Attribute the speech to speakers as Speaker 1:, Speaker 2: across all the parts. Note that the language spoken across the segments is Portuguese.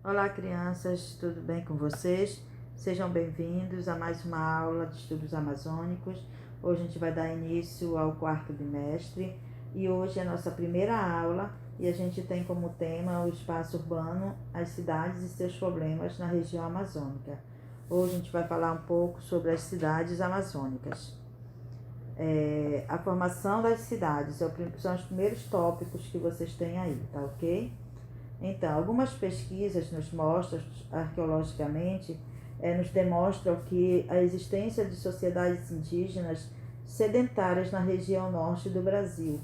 Speaker 1: Olá, crianças, tudo bem com vocês? Sejam bem-vindos a mais uma aula de estudos amazônicos. Hoje a gente vai dar início ao quarto bimestre e hoje é a nossa primeira aula e a gente tem como tema o espaço urbano, as cidades e seus problemas na região amazônica. Hoje a gente vai falar um pouco sobre as cidades amazônicas. A formação das cidades são os primeiros tópicos que vocês têm aí, tá ok? Então, algumas pesquisas nos mostram, arqueologicamente, nos demonstram que a existência de sociedades indígenas sedentárias na região norte do Brasil.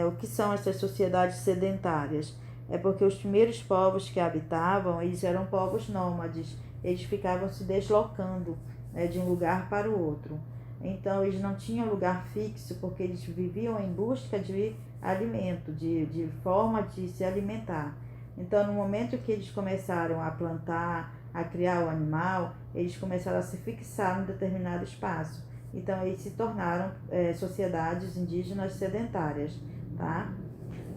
Speaker 1: O que são essas sociedades sedentárias? É porque os primeiros povos que habitavam, eles eram povos nômades, eles ficavam se deslocando, de um lugar para o outro. Então, eles não tinham lugar fixo, porque eles viviam em busca de alimento, de forma de se alimentar. Então, no momento que eles começaram a plantar, a criar o animal, eles começaram a se fixar em determinado espaço. Então, eles se tornaram sociedades indígenas sedentárias, tá?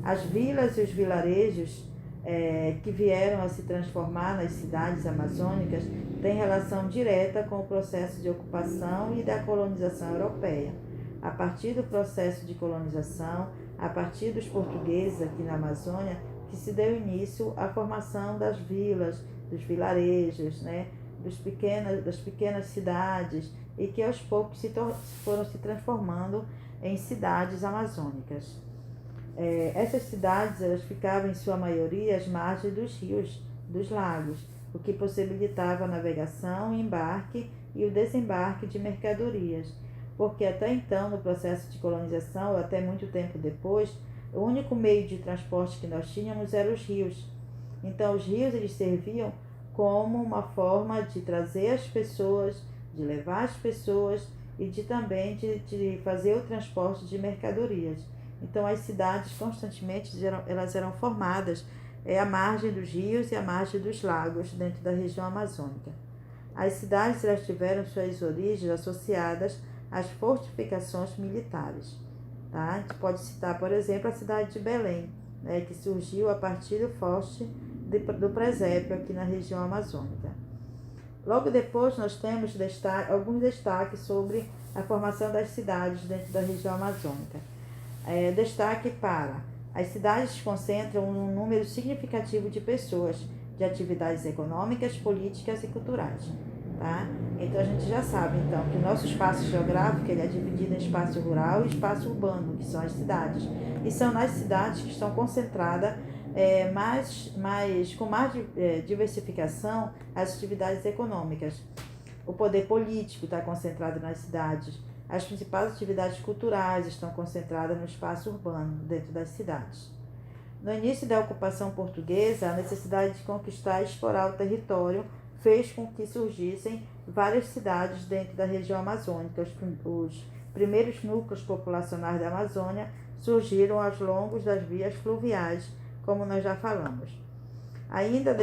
Speaker 1: As vilas e os vilarejos que vieram a se transformar nas cidades amazônicas têm relação direta com o processo de ocupação e da colonização europeia. A partir do processo de colonização, a partir dos portugueses aqui na Amazônia, que se deu início à formação das vilas, dos vilarejos, das pequenas cidades, e que aos poucos foram se transformando em cidades amazônicas. Essas cidades elas ficavam em sua maioria às margens dos rios, dos lagos, o que possibilitava a navegação, embarque e o desembarque de mercadorias, porque até então, no processo de colonização, ou até muito tempo depois, o único meio de transporte que nós tínhamos eram os rios. Então, os rios eles serviam como uma forma de trazer as pessoas, de levar as pessoas e de fazer o transporte de mercadorias. Então, as cidades constantemente elas eram formadas à margem dos rios e à margem dos lagos dentro da região amazônica. As cidades elas tiveram suas origens associadas às fortificações militares. Tá? A gente pode citar, por exemplo, a cidade de Belém, que surgiu a partir do forte do presépio aqui na região amazônica. Logo depois nós temos alguns destaques sobre a formação das cidades dentro da região amazônica. Destaque para as cidades concentram um número significativo de pessoas, de atividades econômicas, políticas e culturais. Tá? Então a gente já sabe então que o nosso espaço geográfico ele é dividido em espaço rural e espaço urbano, que são as cidades. E são nas cidades que estão concentradas com mais diversificação as atividades econômicas. O poder político está concentrado nas cidades. As principais atividades culturais estão concentradas no espaço urbano, dentro das cidades. No início da ocupação portuguesa, a necessidade de conquistar e explorar o território fez com que surgissem várias cidades dentro da região amazônica. Os primeiros núcleos populacionais da Amazônia surgiram aos longos das vias fluviais, como nós já falamos. Ainda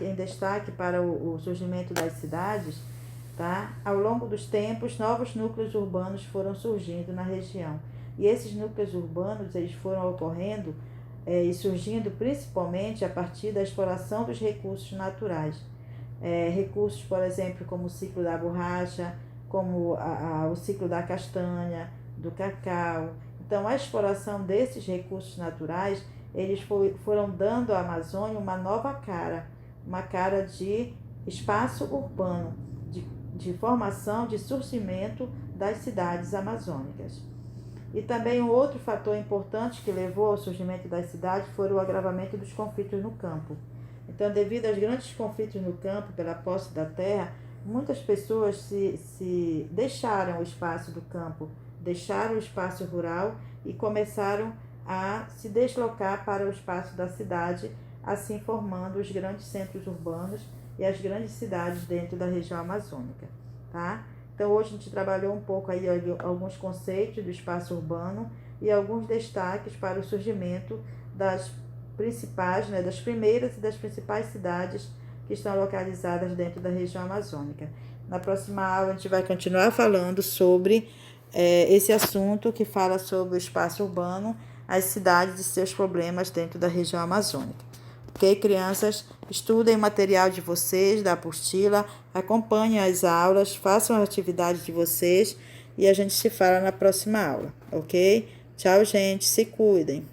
Speaker 1: em destaque para o surgimento das cidades, tá? Ao longo dos tempos, novos núcleos urbanos foram surgindo na região. E esses núcleos urbanos eles foram ocorrendo e surgindo principalmente a partir da exploração dos recursos naturais. Recursos, por exemplo, como o ciclo da borracha, como o ciclo da castanha, do cacau. Então, a exploração desses recursos naturais, eles foram dando à Amazônia uma nova cara, uma cara de espaço urbano, de formação, de surgimento das cidades amazônicas. E também um outro fator importante que levou ao surgimento das cidades foi o agravamento dos conflitos no campo. Então, devido aos grandes conflitos no campo pela posse da terra, muitas pessoas se deixaram o espaço do campo, deixaram o espaço rural e começaram a se deslocar para o espaço da cidade, assim formando os grandes centros urbanos e as grandes cidades dentro da região amazônica. Tá? Então, hoje a gente trabalhou um pouco aí alguns conceitos do espaço urbano e alguns destaques para o surgimento das principais, das primeiras e das principais cidades que estão localizadas dentro da região amazônica. Na próxima aula a gente vai continuar falando sobre esse assunto que fala sobre o espaço urbano, as cidades e seus problemas dentro da região amazônica. Ok, crianças? Estudem o material de vocês, da apostila, acompanhem as aulas, façam a atividade de vocês e a gente se fala na próxima aula, ok? Tchau, gente. Se cuidem.